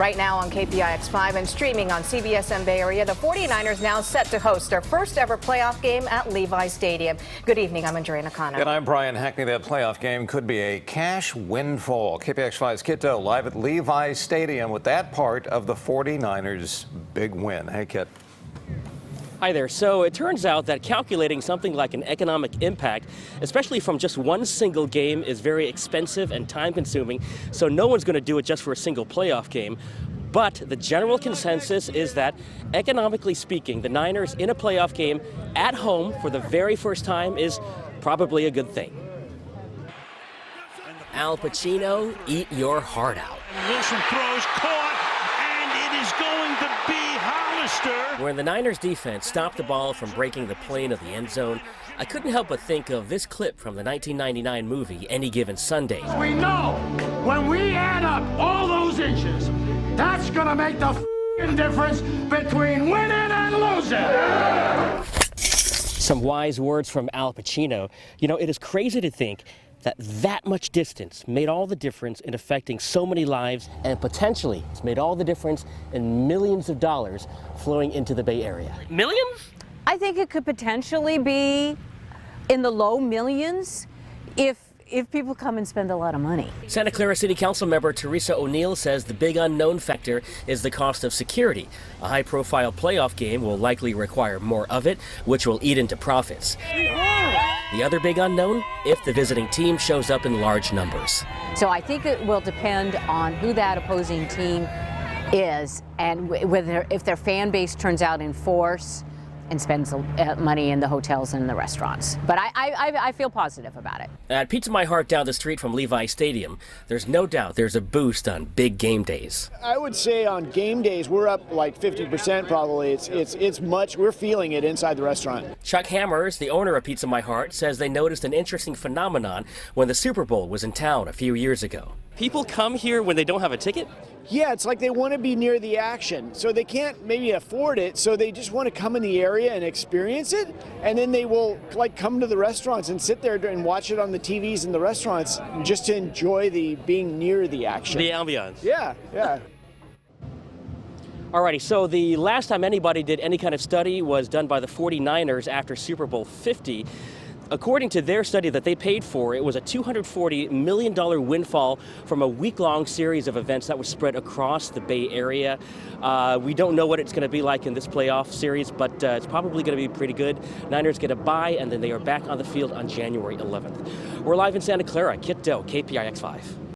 Right now on KPIX 5 and streaming on CBS Bay Area, the 49ers now set to host their first ever playoff game at Levi Stadium. Good evening, I'm Andrea Nakano. And I'm Brian Hackney. That playoff game could be a cash windfall. KPIX 5's Kiet Do live at Levi Stadium with that part of the 49ers' big win. Hey, Kit. Hi there. So it turns out that calculating something like an economic impact, especially from just one single game, is very expensive and time-consuming. So no one's going to do it just for a single playoff game. But the general consensus is that, economically speaking, the Niners in a playoff game at home for the very first time is probably a good thing. Al Pacino, eat your heart out. Wilson throws, caught, and it is going to be Hollister. When the Niners defense stopped the ball from breaking the plane of the end zone, I couldn't help but think of this clip from the 1999 movie Any Given Sunday. We know when we add up all those inches, that's gonna make the difference between winning and losing. Some wise words from Al Pacino. You know, it is crazy to think that much distance made all the difference in affecting so many lives, and potentially it's made all the difference in millions of dollars flowing into the Bay Area. Millions? I think it could potentially be in the low millions if people come and spend a lot of money. Santa Clara City Council member Teresa O'Neill says the big unknown factor is the cost of security. A high-profile playoff game will likely require more of it, which will eat into profits. The other big unknown, if the visiting team shows up in large numbers. So I think it will depend on who that opposing team is and whether if their fan base turns out in force and spends money in the hotels and the restaurants. But I feel positive about it. At Pizza My Heart down the street from Levi Stadium, there's no doubt there's a boost on big game days. I would say on game days, we're up like 50% probably. It's much, we're feeling it inside the restaurant. Chuck Hammers, the owner of Pizza My Heart, says they noticed an interesting phenomenon when the Super Bowl was in town a few years ago. People come here when they don't have a ticket? Yeah, it's like they want to be near the action. So they can't maybe afford it, so they just want to come in the area and experience it, and then they will like come to the restaurants and sit there and watch it on the TVs in the restaurants just to enjoy the being near the action. The ambiance. Yeah. Alrighty, so the last time anybody did any kind of study was done by the 49ers after Super Bowl 50. According to their study that they paid for, it was a $240 million windfall from a week-long series of events that was spread across the Bay Area. We don't know what it's going to be like in this playoff series, but it's probably going to be pretty good. Niners get a bye, and then they are back on the field on January 11th. We're live in Santa Clara. Kiet Do, KPIX 5.